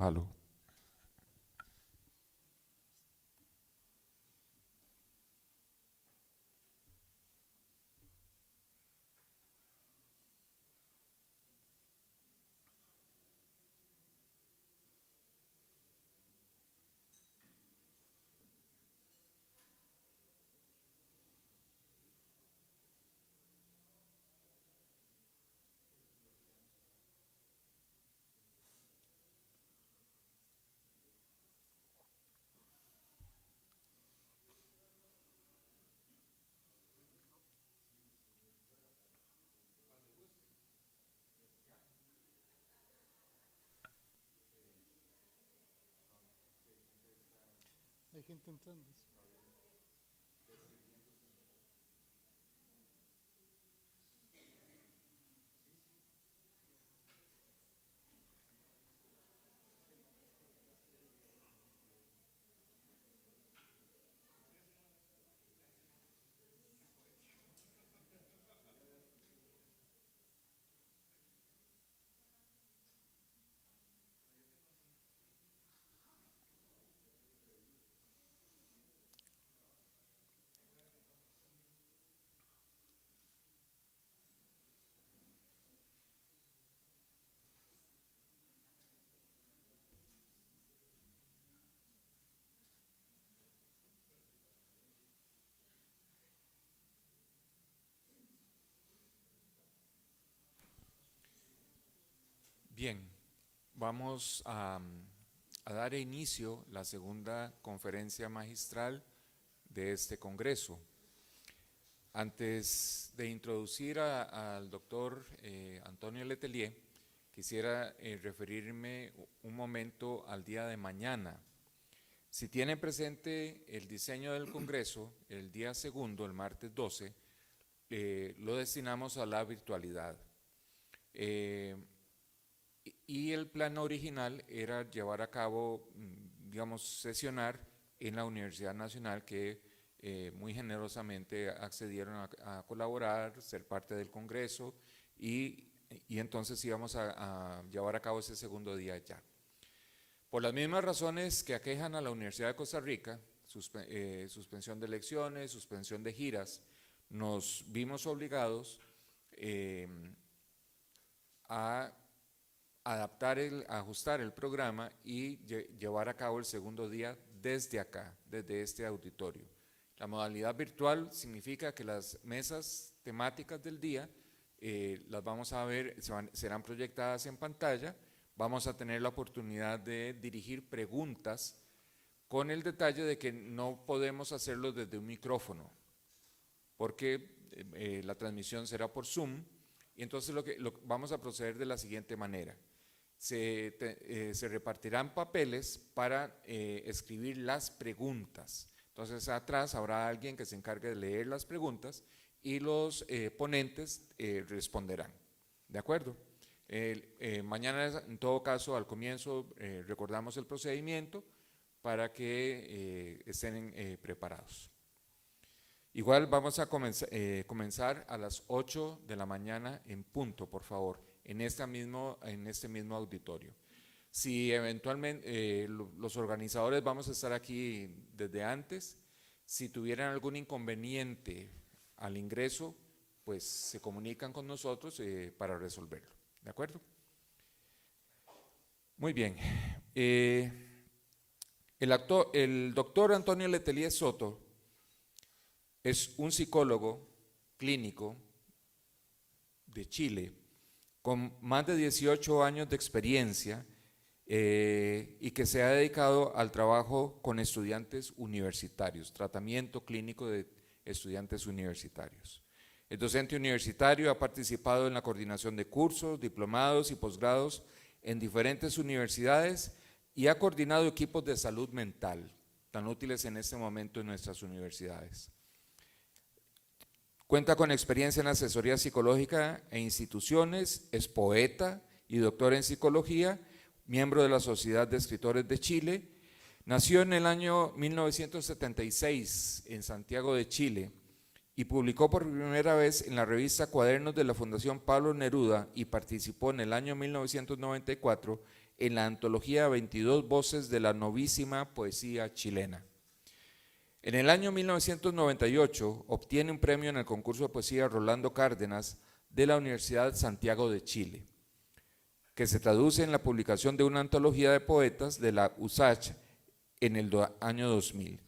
Aló. Hay gente entrando. Bien, vamos a dar inicio a la segunda conferencia magistral de este Congreso. Antes de introducir al doctor Antonio Letelier, quisiera referirme un momento al día de mañana. Si tienen presente el diseño del Congreso, el día segundo, el martes 12, lo destinamos a la virtualidad. Y el plan original era llevar a cabo, digamos, sesionar en la Universidad Nacional, que muy generosamente accedieron a colaborar, ser parte del Congreso, y entonces íbamos a llevar a cabo ese segundo día ya. Por las mismas razones que aquejan a la Universidad de Costa Rica, suspensión de elecciones, suspensión de giras, nos vimos obligados a ajustar el programa y llevar a cabo el segundo día desde acá, desde este auditorio. La modalidad virtual significa que las mesas temáticas del día las vamos a ver, serán proyectadas en pantalla, vamos a tener la oportunidad de dirigir preguntas con el detalle de que no podemos hacerlo desde un micrófono, porque la transmisión será por Zoom, y entonces vamos a proceder de la siguiente manera. Se repartirán papeles para escribir las preguntas. Entonces atrás habrá alguien que se encargue de leer las preguntas y los ponentes responderán. ¿De acuerdo? Mañana, en todo caso, al comienzo recordamos el procedimiento para que estén preparados. Igual vamos a comenzar a las 8 de la mañana en punto, por favor, en este mismo auditorio. Si eventualmente los organizadores vamos a estar aquí desde antes, si tuvieran algún inconveniente al ingreso, pues se comunican con nosotros para resolverlo. ¿De acuerdo? Muy bien. El doctor Antonio Letelier Soto es un psicólogo clínico de Chile con más de 18 años de experiencia y que se ha dedicado al trabajo con estudiantes universitarios, tratamiento clínico de estudiantes universitarios. El docente universitario ha participado en la coordinación de cursos, diplomados y posgrados en diferentes universidades y ha coordinado equipos de salud mental, tan útiles en este momento en nuestras universidades. Cuenta con experiencia en asesoría psicológica e instituciones, es poeta y doctor en psicología, miembro de la Sociedad de Escritores de Chile. Nació en el año 1976 en Santiago de Chile y publicó por primera vez en la revista Cuadernos de la Fundación Pablo Neruda y participó en el año 1994 en la antología 22 voces de la novísima poesía chilena. En el año 1998 obtiene un premio en el concurso de poesía Rolando Cárdenas de la Universidad Santiago de Chile, que se traduce en la publicación de una antología de poetas de la USACH en el año 2000.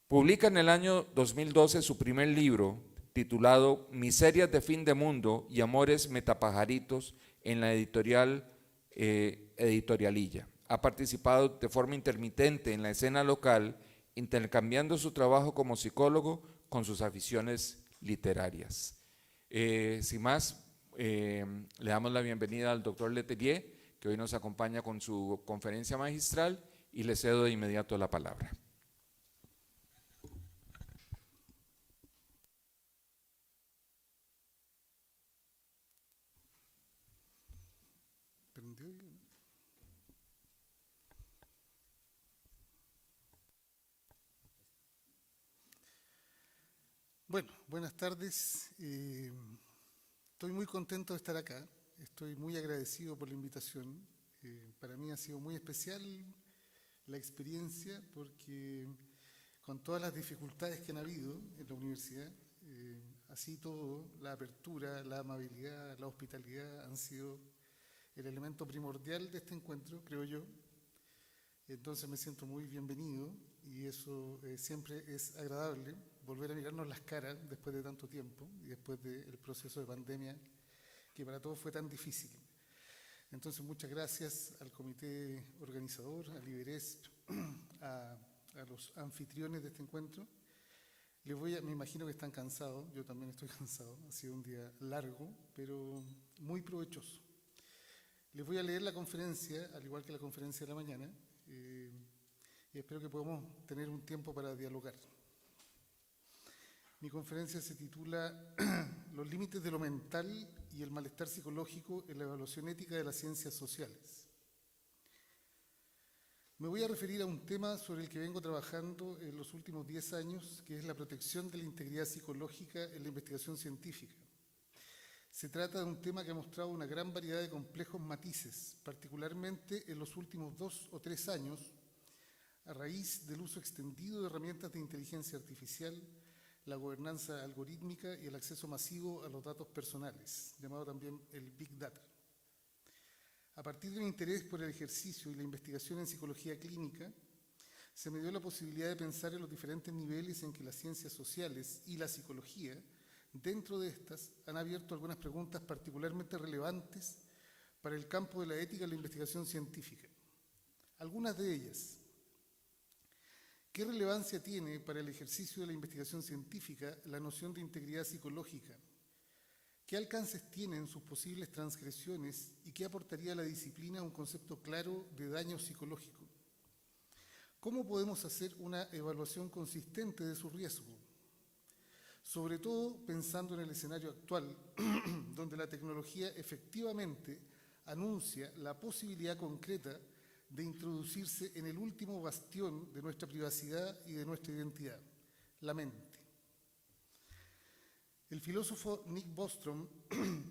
Publica en el año 2012 su primer libro, titulado Miserias de fin de mundo y amores metapajaritos, en la editorial Editorialilla. Ha participado de forma intermitente en la escena local, intercambiando su trabajo como psicólogo con sus aficiones literarias. Sin más, le damos la bienvenida al doctor Letelier, que hoy nos acompaña con su conferencia magistral, y le cedo de inmediato la palabra. Bueno, buenas tardes. Estoy muy contento de estar acá. Estoy muy agradecido por la invitación. Para mí ha sido muy especial la experiencia porque con todas las dificultades que han habido en la universidad, así todo, la apertura, la amabilidad, la hospitalidad han sido el elemento primordial de este encuentro, creo yo. Entonces me siento muy bienvenido y eso siempre es agradable, volver a mirarnos las caras después de tanto tiempo y después del proceso de pandemia que para todos fue tan difícil. Entonces muchas gracias al comité organizador, al IBERESP, a los anfitriones de este encuentro. Me imagino que están cansados, yo también estoy cansado, ha sido un día largo, pero muy provechoso. Les voy a leer la conferencia, al igual que la conferencia de la mañana, y espero que podamos tener un tiempo para dialogar. Mi conferencia se titula Los límites de lo mental y el malestar psicológico en la evaluación ética de las ciencias sociales. Me voy a referir a un tema sobre el que vengo trabajando en los últimos 10 años, que es la protección de la integridad psicológica en la investigación científica. Se trata de un tema que ha mostrado una gran variedad de complejos matices, particularmente en los últimos 2 o 3 años, a raíz del uso extendido de herramientas de inteligencia artificial, la gobernanza algorítmica y el acceso masivo a los datos personales, llamado también el Big Data. A partir de mi interés por el ejercicio y la investigación en psicología clínica, se me dio la posibilidad de pensar en los diferentes niveles en que las ciencias sociales y la psicología, dentro de estas, han abierto algunas preguntas particularmente relevantes para el campo de la ética en la investigación científica. Algunas de ellas: ¿qué relevancia tiene para el ejercicio de la investigación científica la noción de integridad psicológica? ¿Qué alcances tienen sus posibles transgresiones y qué aportaría a la disciplina un concepto claro de daño psicológico? ¿Cómo podemos hacer una evaluación consistente de su riesgo? Sobre todo pensando en el escenario actual, donde la tecnología efectivamente anuncia la posibilidad concreta de introducirse en el último bastión de nuestra privacidad y de nuestra identidad, la mente. El filósofo Nick Bostrom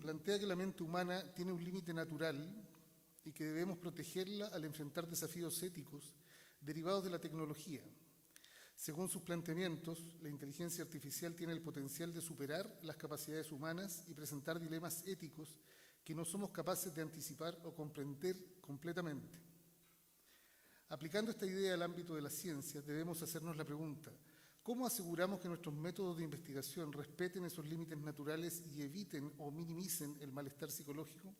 plantea que la mente humana tiene un límite natural y que debemos protegerla al enfrentar desafíos éticos derivados de la tecnología. Según sus planteamientos, la inteligencia artificial tiene el potencial de superar las capacidades humanas y presentar dilemas éticos que no somos capaces de anticipar o comprender completamente. Aplicando esta idea al ámbito de las ciencias, debemos hacernos la pregunta: ¿cómo aseguramos que nuestros métodos de investigación respeten esos límites naturales y eviten o minimicen el malestar psicológico?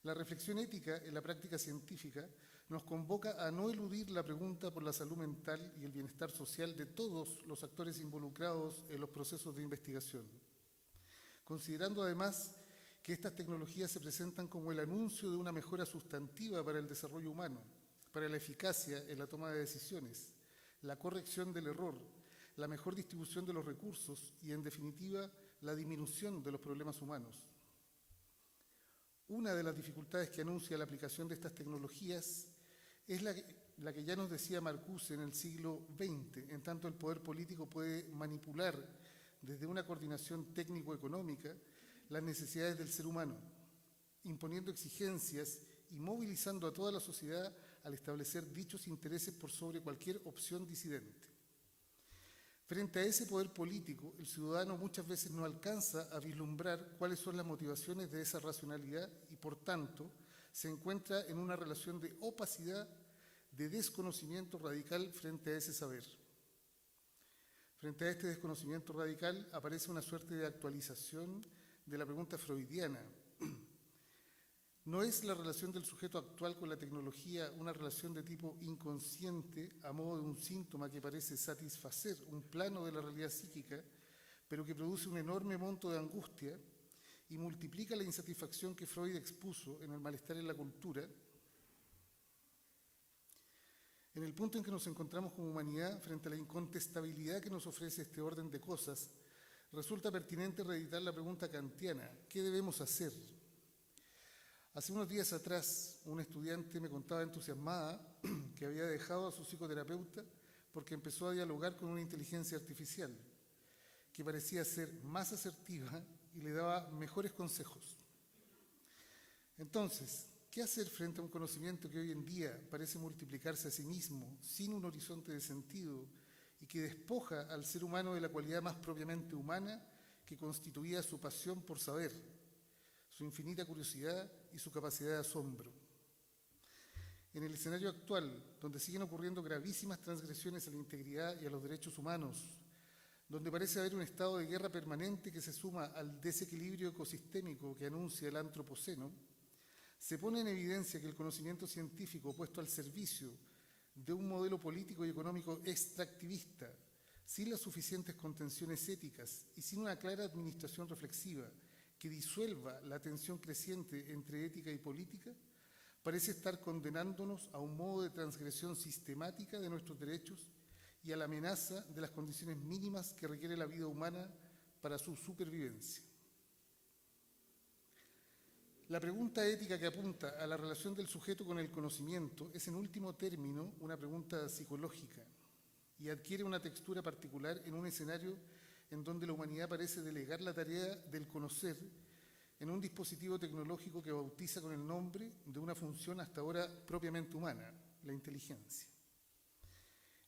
La reflexión ética en la práctica científica nos convoca a no eludir la pregunta por la salud mental y el bienestar social de todos los actores involucrados en los procesos de investigación, considerando además que estas tecnologías se presentan como el anuncio de una mejora sustantiva para el desarrollo humano, para la eficacia en la toma de decisiones, la corrección del error, la mejor distribución de los recursos y, en definitiva, la disminución de los problemas humanos. Una de las dificultades que anuncia la aplicación de estas tecnologías es la que ya nos decía Marcuse en el siglo XX, en tanto el poder político puede manipular desde una coordinación técnico-económica las necesidades del ser humano, imponiendo exigencias y movilizando a toda la sociedad al establecer dichos intereses por sobre cualquier opción disidente. Frente a ese poder político, el ciudadano muchas veces no alcanza a vislumbrar cuáles son las motivaciones de esa racionalidad y, por tanto, se encuentra en una relación de opacidad, de desconocimiento radical frente a ese saber. Frente a este desconocimiento radical aparece una suerte de actualización de la pregunta freudiana. ¿No es la relación del sujeto actual con la tecnología una relación de tipo inconsciente a modo de un síntoma que parece satisfacer un plano de la realidad psíquica, pero que produce un enorme monto de angustia y multiplica la insatisfacción que Freud expuso en el malestar en la cultura? En el punto en que nos encontramos como humanidad frente a la incontestabilidad que nos ofrece este orden de cosas, resulta pertinente reeditar la pregunta kantiana: ¿qué debemos hacer? Hace unos días atrás, un estudiante me contaba entusiasmada que había dejado a su psicoterapeuta porque empezó a dialogar con una inteligencia artificial que parecía ser más asertiva y le daba mejores consejos. Entonces, ¿qué hacer frente a un conocimiento que hoy en día parece multiplicarse a sí mismo sin un horizonte de sentido y que despoja al ser humano de la cualidad más propiamente humana que constituía su pasión por saber, su infinita curiosidad y su capacidad de asombro? En el escenario actual, donde siguen ocurriendo gravísimas transgresiones a la integridad y a los derechos humanos, donde parece haber un estado de guerra permanente que se suma al desequilibrio ecosistémico que anuncia el antropoceno, se pone en evidencia que el conocimiento científico puesto al servicio de un modelo político y económico extractivista, sin las suficientes contenciones éticas y sin una clara administración reflexiva que disuelva la tensión creciente entre ética y política, parece estar condenándonos a un modo de transgresión sistemática de nuestros derechos y a la amenaza de las condiciones mínimas que requiere la vida humana para su supervivencia. La pregunta ética que apunta a la relación del sujeto con el conocimiento es en último término una pregunta psicológica y adquiere una textura particular en un escenario en donde la humanidad parece delegar la tarea del conocer en un dispositivo tecnológico que bautiza con el nombre de una función hasta ahora propiamente humana, la inteligencia.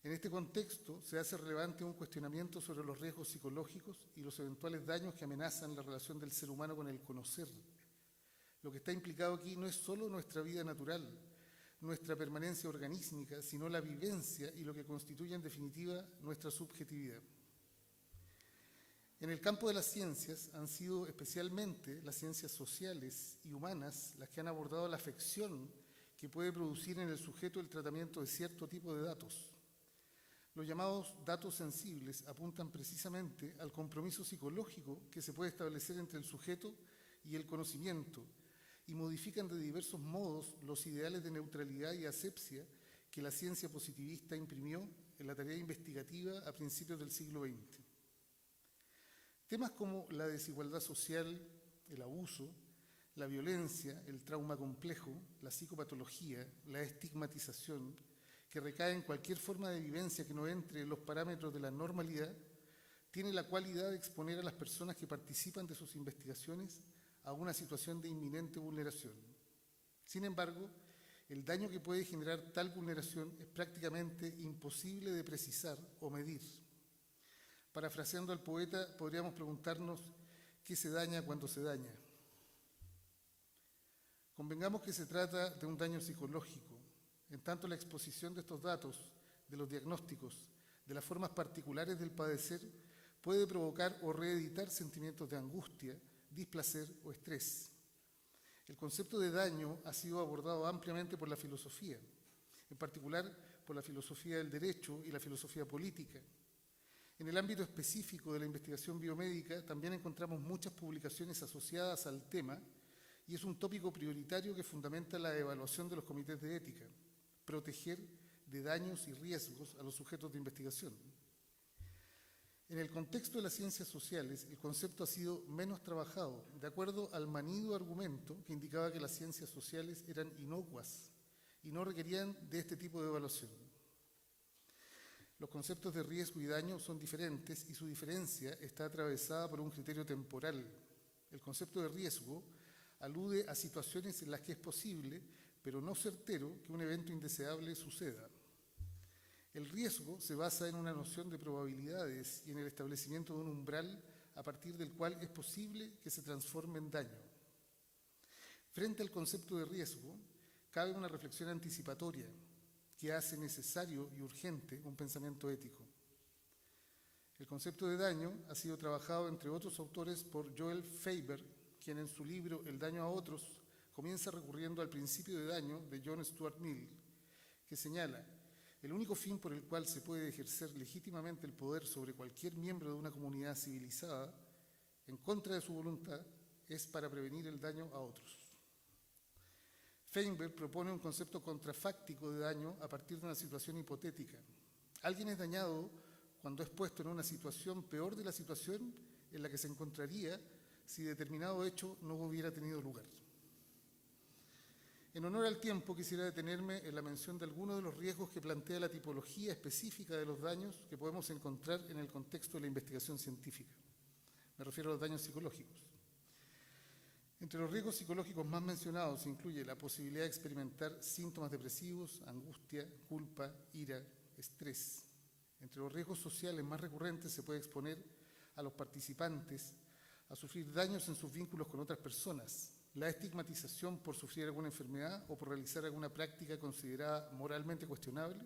En este contexto se hace relevante un cuestionamiento sobre los riesgos psicológicos y los eventuales daños que amenazan la relación del ser humano con el conocer. Lo que está implicado aquí no es solo nuestra vida natural, nuestra permanencia organísmica, sino la vivencia y lo que constituye en definitiva nuestra subjetividad. En el campo de las ciencias han sido especialmente las ciencias sociales y humanas las que han abordado la afección que puede producir en el sujeto el tratamiento de cierto tipo de datos. Los llamados datos sensibles apuntan precisamente al compromiso psicológico que se puede establecer entre el sujeto y el conocimiento y modifican de diversos modos los ideales de neutralidad y asepsia que la ciencia positivista imprimió en la tarea investigativa a principios del siglo XX. Temas como la desigualdad social, el abuso, la violencia, el trauma complejo, la psicopatología, la estigmatización, que recae en cualquier forma de vivencia que no entre en los parámetros de la normalidad, tiene la cualidad de exponer a las personas que participan de sus investigaciones a una situación de inminente vulneración. Sin embargo, el daño que puede generar tal vulneración es prácticamente imposible de precisar o medir. Parafraseando al poeta, podríamos preguntarnos ¿qué se daña cuando se daña? Convengamos que se trata de un daño psicológico, en tanto la exposición de estos datos, de los diagnósticos, de las formas particulares del padecer, puede provocar o reeditar sentimientos de angustia, displacer o estrés. El concepto de daño ha sido abordado ampliamente por la filosofía, en particular por la filosofía del derecho y la filosofía política. En el ámbito específico de la investigación biomédica también encontramos muchas publicaciones asociadas al tema y es un tópico prioritario que fundamenta la evaluación de los comités de ética, proteger de daños y riesgos a los sujetos de investigación. En el contexto de las ciencias sociales, el concepto ha sido menos trabajado, de acuerdo al manido argumento que indicaba que las ciencias sociales eran inocuas y no requerían de este tipo de evaluación. Los conceptos de riesgo y daño son diferentes y su diferencia está atravesada por un criterio temporal. El concepto de riesgo alude a situaciones en las que es posible pero no certero, que un evento indeseable suceda. El riesgo se basa en una noción de probabilidades y en el establecimiento de un umbral a partir del cual es posible que se transforme en daño. Frente al concepto de riesgo, cabe una reflexión anticipatoria que hace necesario y urgente un pensamiento ético. El concepto de daño ha sido trabajado, entre otros autores, por Joel Faber, quien en su libro El daño a otros comienza recurriendo al principio de daño de John Stuart Mill, que señala: el único fin por el cual se puede ejercer legítimamente el poder sobre cualquier miembro de una comunidad civilizada, en contra de su voluntad, es para prevenir el daño a otros. Feinberg propone un concepto contrafáctico de daño a partir de una situación hipotética. Alguien es dañado cuando es puesto en una situación peor de la situación en la que se encontraría si determinado hecho no hubiera tenido lugar. En honor al tiempo, quisiera detenerme en la mención de algunos de los riesgos que plantea la tipología específica de los daños que podemos encontrar en el contexto de la investigación científica. Me refiero a los daños psicológicos. Entre los riesgos psicológicos más mencionados se incluye la posibilidad de experimentar síntomas depresivos, angustia, culpa, ira, estrés. Entre los riesgos sociales más recurrentes se puede exponer a los participantes a sufrir daños en sus vínculos con otras personas, la estigmatización por sufrir alguna enfermedad o por realizar alguna práctica considerada moralmente cuestionable,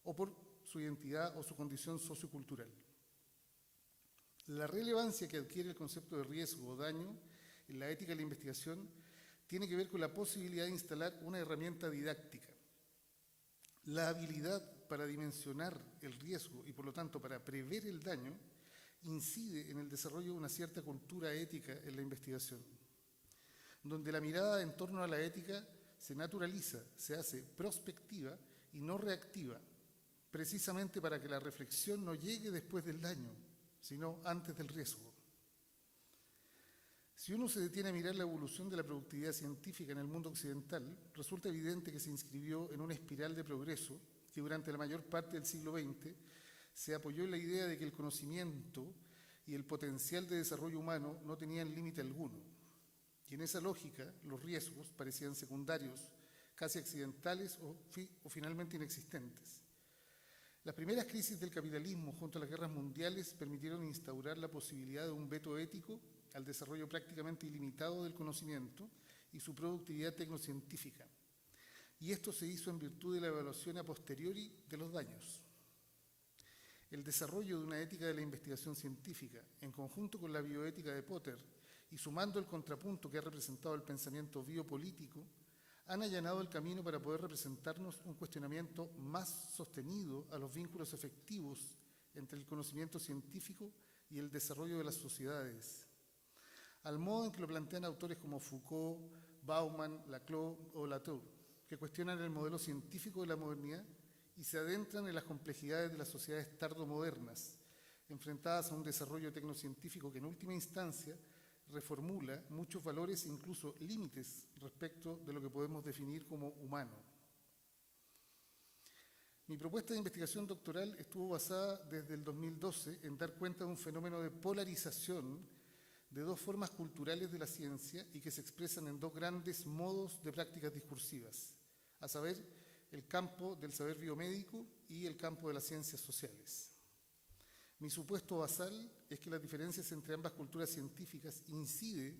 o por su identidad o su condición sociocultural. La relevancia que adquiere el concepto de riesgo o daño en la ética de la investigación tiene que ver con la posibilidad de instalar una herramienta didáctica. La habilidad para dimensionar el riesgo y, por lo tanto, para prever el daño, incide en el desarrollo de una cierta cultura ética en la investigación, donde la mirada en torno a la ética se naturaliza, se hace prospectiva y no reactiva, precisamente para que la reflexión no llegue después del daño, sino antes del riesgo. Si uno se detiene a mirar la evolución de la productividad científica en el mundo occidental, resulta evidente que se inscribió en una espiral de progreso que durante la mayor parte del siglo XX se apoyó en la idea de que el conocimiento y el potencial de desarrollo humano no tenían límite alguno. Y en esa lógica, los riesgos parecían secundarios, casi accidentales o finalmente inexistentes. Las primeras crisis del capitalismo junto a las guerras mundiales permitieron instaurar la posibilidad de un veto ético al desarrollo prácticamente ilimitado del conocimiento y su productividad tecnocientífica. Y esto se hizo en virtud de la evaluación a posteriori de los daños. El desarrollo de una ética de la investigación científica, en conjunto con la bioética de Potter y sumando el contrapunto que ha representado el pensamiento biopolítico, han allanado el camino para poder representarnos un cuestionamiento más sostenido a los vínculos efectivos entre el conocimiento científico y el desarrollo de las sociedades, al modo en que lo plantean autores como Foucault, Bauman, Laclau o Latour, que cuestionan el modelo científico de la modernidad y se adentran en las complejidades de las sociedades tardomodernas, enfrentadas a un desarrollo tecnocientífico que en última instancia reformula muchos valores e incluso límites respecto de lo que podemos definir como humano. Mi propuesta de investigación doctoral estuvo basada desde el 2012 en dar cuenta de un fenómeno de polarización de dos formas culturales de la ciencia y que se expresan en dos grandes modos de prácticas discursivas, a saber, el campo del saber biomédico y el campo de las ciencias sociales. Mi supuesto basal es que las diferencias entre ambas culturas científicas inciden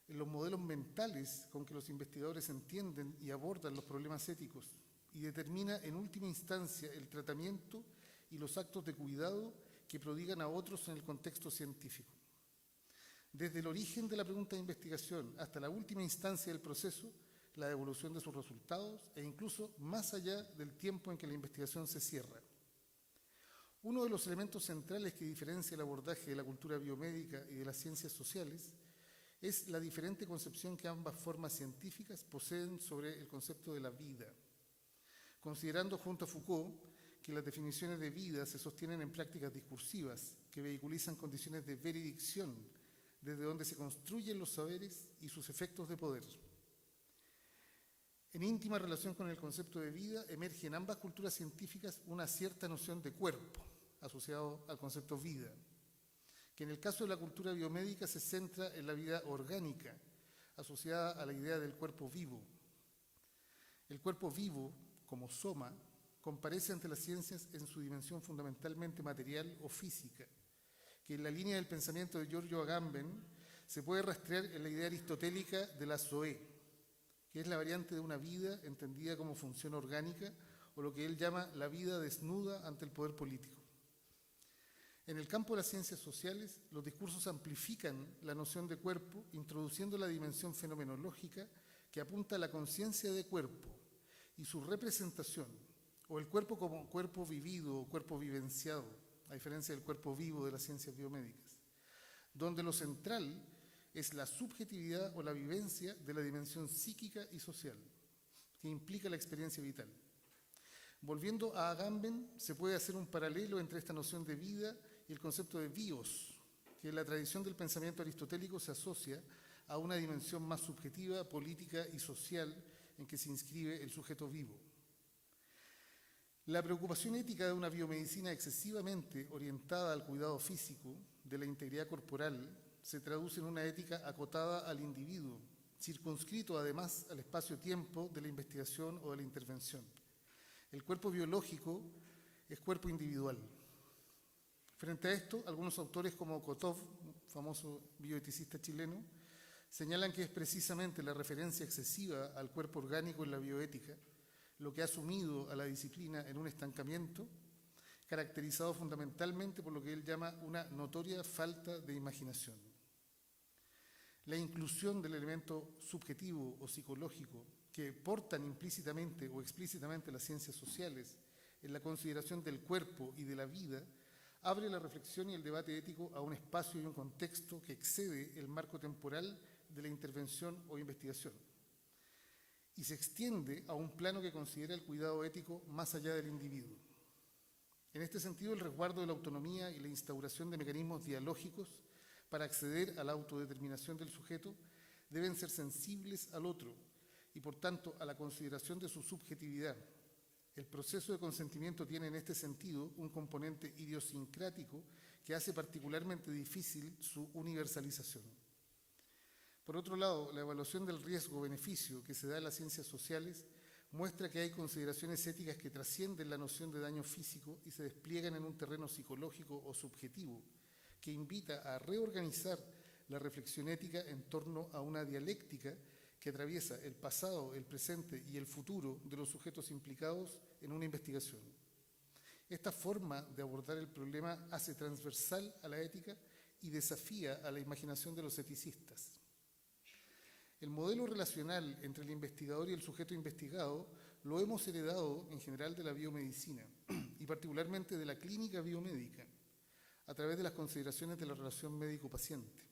en los modelos mentales con que los investigadores entienden y abordan los problemas éticos y determina en última instancia el tratamiento y los actos de cuidado que prodigan a otros en el contexto científico. Desde el origen de la pregunta de investigación hasta la última instancia del proceso, la devolución de sus resultados e incluso más allá del tiempo en que la investigación se cierra. Uno de los elementos centrales que diferencia el abordaje de la cultura biomédica y de las ciencias sociales es la diferente concepción que ambas formas científicas poseen sobre el concepto de la vida. Considerando junto a Foucault que las definiciones de vida se sostienen en prácticas discursivas que vehiculizan condiciones de veredicción, desde donde se construyen los saberes y sus efectos de poder. En íntima relación con el concepto de vida, emerge en ambas culturas científicas una cierta noción de cuerpo, asociado al concepto vida, que en el caso de la cultura biomédica se centra en la vida orgánica, asociada a la idea del cuerpo vivo. El cuerpo vivo, como soma, comparece ante las ciencias en su dimensión fundamentalmente material o física, que en la línea del pensamiento de Giorgio Agamben se puede rastrear en la idea aristotélica de la zoé, que es la variante de una vida entendida como función orgánica, o lo que él llama la vida desnuda ante el poder político. En el campo de las ciencias sociales, los discursos amplifican la noción de cuerpo, introduciendo la dimensión fenomenológica que apunta a la conciencia de cuerpo y su representación, o el cuerpo como cuerpo vivido o cuerpo vivenciado, a diferencia del cuerpo vivo de las ciencias biomédicas, donde lo central es la subjetividad o la vivencia de la dimensión psíquica y social, que implica la experiencia vital. Volviendo a Agamben, se puede hacer un paralelo entre esta noción de vida y el concepto de bios, que en la tradición del pensamiento aristotélico se asocia a una dimensión más subjetiva, política y social en que se inscribe el sujeto vivo. La preocupación ética de una biomedicina excesivamente orientada al cuidado físico de la integridad corporal se traduce en una ética acotada al individuo, circunscrito además al espacio-tiempo de la investigación o de la intervención. El cuerpo biológico es cuerpo individual. Frente a esto, algunos autores como Kotov, famoso bioeticista chileno, señalan que es precisamente la referencia excesiva al cuerpo orgánico en la bioética lo que ha sumido a la disciplina en un estancamiento caracterizado fundamentalmente por lo que él llama una notoria falta de imaginación. La inclusión del elemento subjetivo o psicológico que portan implícitamente o explícitamente las ciencias sociales en la consideración del cuerpo y de la vida abre la reflexión y el debate ético a un espacio y un contexto que excede el marco temporal de la intervención o investigación y se extiende a un plano que considera el cuidado ético más allá del individuo. En este sentido, el resguardo de la autonomía y la instauración de mecanismos dialógicos para acceder a la autodeterminación del sujeto deben ser sensibles al otro y, por tanto, a la consideración de su subjetividad. El proceso de consentimiento tiene en este sentido un componente idiosincrático que hace particularmente difícil su universalización. Por otro lado, la evaluación del riesgo-beneficio que se da en las ciencias sociales muestra que hay consideraciones éticas que trascienden la noción de daño físico y se despliegan en un terreno psicológico o subjetivo, que invita a reorganizar la reflexión ética en torno a una dialéctica que atraviesa el pasado, el presente y el futuro de los sujetos implicados en una investigación. Esta forma de abordar el problema hace transversal a la ética y desafía a la imaginación de los eticistas. El modelo relacional entre el investigador y el sujeto investigado lo hemos heredado en general de la biomedicina y particularmente de la clínica biomédica a través de las consideraciones de la relación médico-paciente.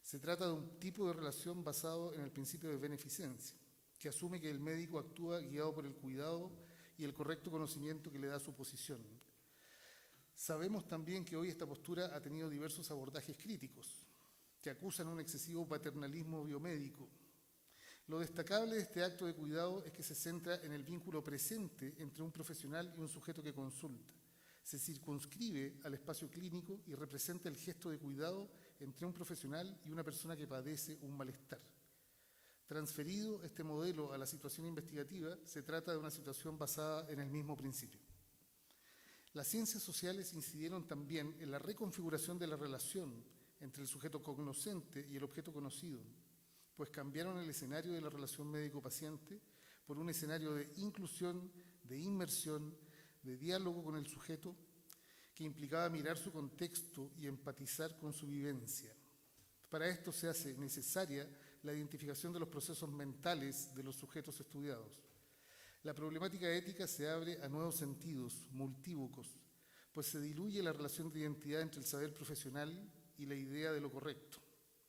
Se trata de un tipo de relación basado en el principio de beneficencia, que asume que el médico actúa guiado por el cuidado y el correcto conocimiento que le da su posición. Sabemos también que hoy esta postura ha tenido diversos abordajes críticos, que acusan un excesivo paternalismo biomédico. Lo destacable de este acto de cuidado es que se centra en el vínculo presente entre un profesional y un sujeto que consulta. Se circunscribe al espacio clínico y representa el gesto de cuidado entre un profesional y una persona que padece un malestar. Transferido este modelo a la situación investigativa, se trata de una situación basada en el mismo principio. Las ciencias sociales incidieron también en la reconfiguración de la relación entre el sujeto cognoscente y el objeto conocido, pues cambiaron el escenario de la relación médico-paciente por un escenario de inclusión, de inmersión, de diálogo con el sujeto, que implicaba mirar su contexto y empatizar con su vivencia. Para esto se hace necesaria la identificación de los procesos mentales de los sujetos estudiados. La problemática ética se abre a nuevos sentidos, multívocos, pues se diluye la relación de identidad entre el saber profesional y la idea de lo correcto,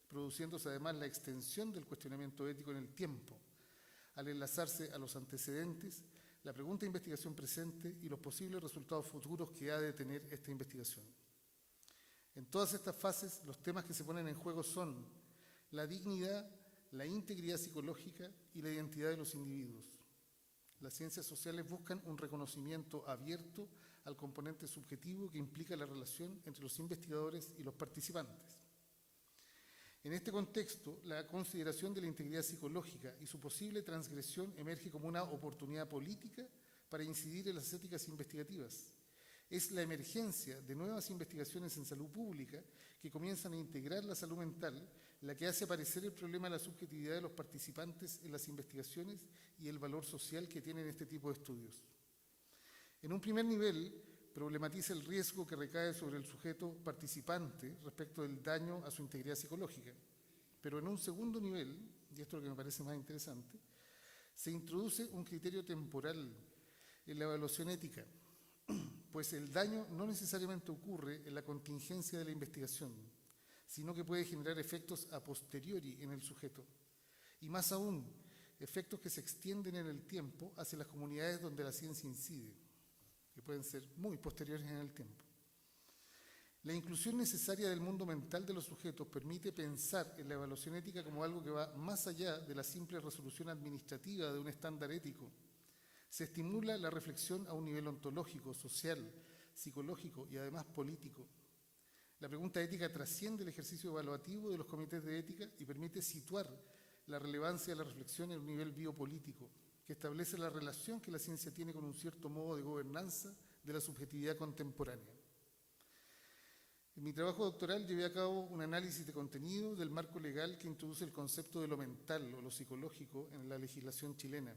produciéndose además la extensión del cuestionamiento ético en el tiempo, al enlazarse a los antecedentes, la pregunta de investigación presente y los posibles resultados futuros que ha de tener esta investigación. En todas estas fases, los temas que se ponen en juego son la dignidad, la integridad psicológica y la identidad de los individuos. Las ciencias sociales buscan un reconocimiento abierto al componente subjetivo que implica la relación entre los investigadores y los participantes. En este contexto, la consideración de la integridad psicológica y su posible transgresión emerge como una oportunidad política para incidir en las éticas investigativas. Es la emergencia de nuevas investigaciones en salud pública que comienzan a integrar la salud mental la que hace aparecer el problema de la subjetividad de los participantes en las investigaciones y el valor social que tienen este tipo de estudios. En un primer nivel, problematiza el riesgo que recae sobre el sujeto participante respecto del daño a su integridad psicológica. Pero en un segundo nivel, y esto es lo que me parece más interesante, se introduce un criterio temporal en la evaluación ética, pues el daño no necesariamente ocurre en la contingencia de la investigación, sino que puede generar efectos a posteriori en el sujeto. Y más aún, efectos que se extienden en el tiempo hacia las comunidades donde la ciencia incide, que pueden ser muy posteriores en el tiempo. La inclusión necesaria del mundo mental de los sujetos permite pensar en la evaluación ética como algo que va más allá de la simple resolución administrativa de un estándar ético. Se estimula la reflexión a un nivel ontológico, social, psicológico y además político. La pregunta ética trasciende el ejercicio evaluativo de los comités de ética y permite situar la relevancia de la reflexión en un nivel biopolítico, que establece la relación que la ciencia tiene con un cierto modo de gobernanza de la subjetividad contemporánea. En mi trabajo doctoral llevé a cabo un análisis de contenido del marco legal que introduce el concepto de lo mental o lo psicológico en la legislación chilena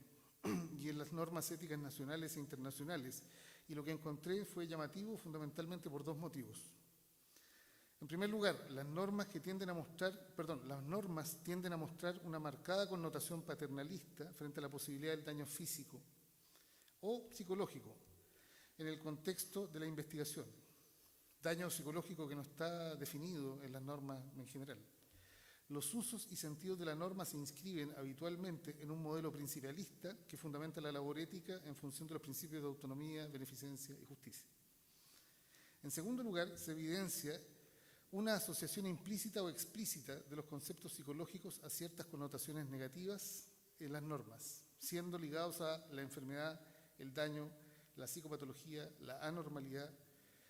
y en las normas éticas nacionales e internacionales, y lo que encontré fue llamativo fundamentalmente por dos motivos. En primer lugar, las normas tienden a mostrar una marcada connotación paternalista frente a la posibilidad del daño físico o psicológico en el contexto de la investigación. Daño psicológico que no está definido en las normas en general. Los usos y sentidos de la norma se inscriben habitualmente en un modelo principialista que fundamenta la labor ética en función de los principios de autonomía, beneficencia y justicia. En segundo lugar, se evidencia una asociación implícita o explícita de los conceptos psicológicos a ciertas connotaciones negativas en las normas, siendo ligados a la enfermedad, el daño, la psicopatología, la anormalidad,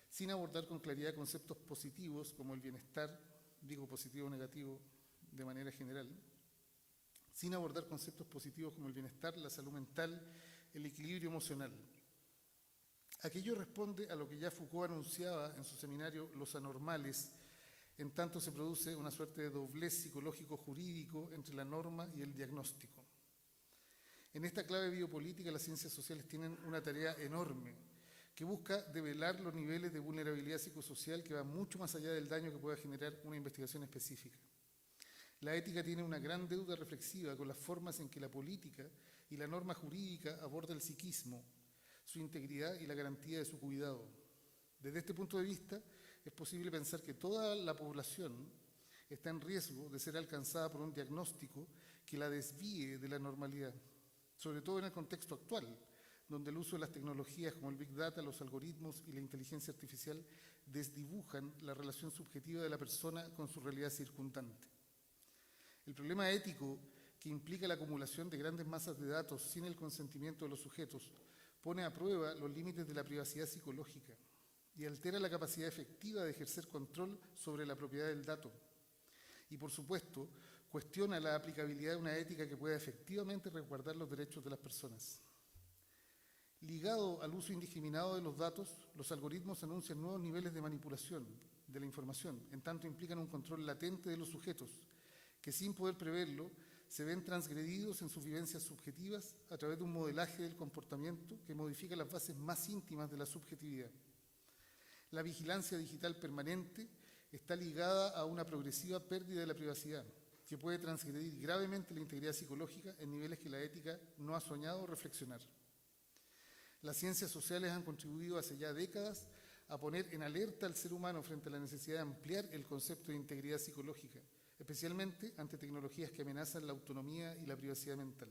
sin abordar con claridad conceptos positivos como el bienestar, digo positivo o negativo de manera general, sin abordar conceptos positivos como el bienestar, la salud mental, el equilibrio emocional. Aquello responde a lo que ya Foucault anunciaba en su seminario Los Anormales, en tanto se produce una suerte de doblez psicológico-jurídico entre la norma y el diagnóstico. En esta clave biopolítica, las ciencias sociales tienen una tarea enorme que busca develar los niveles de vulnerabilidad psicosocial que van mucho más allá del daño que pueda generar una investigación específica. La ética tiene una gran deuda reflexiva con las formas en que la política y la norma jurídica aborda el psiquismo, su integridad y la garantía de su cuidado. Desde este punto de vista, es posible pensar que toda la población está en riesgo de ser alcanzada por un diagnóstico que la desvíe de la normalidad, sobre todo en el contexto actual, donde el uso de las tecnologías como el Big Data, los algoritmos y la inteligencia artificial desdibujan la relación subjetiva de la persona con su realidad circundante. El problema ético que implica la acumulación de grandes masas de datos sin el consentimiento de los sujetos pone a prueba los límites de la privacidad psicológica y altera la capacidad efectiva de ejercer control sobre la propiedad del dato. Y, por supuesto, cuestiona la aplicabilidad de una ética que pueda efectivamente resguardar los derechos de las personas. Ligado al uso indiscriminado de los datos, los algoritmos anuncian nuevos niveles de manipulación de la información, en tanto implican un control latente de los sujetos, que sin poder preverlo, se ven transgredidos en sus vivencias subjetivas a través de un modelaje del comportamiento que modifica las bases más íntimas de la subjetividad. La vigilancia digital permanente está ligada a una progresiva pérdida de la privacidad, que puede transgredir gravemente la integridad psicológica en niveles que la ética no ha soñado reflexionar. Las ciencias sociales han contribuido hace ya décadas a poner en alerta al ser humano frente a la necesidad de ampliar el concepto de integridad psicológica, especialmente ante tecnologías que amenazan la autonomía y la privacidad mental.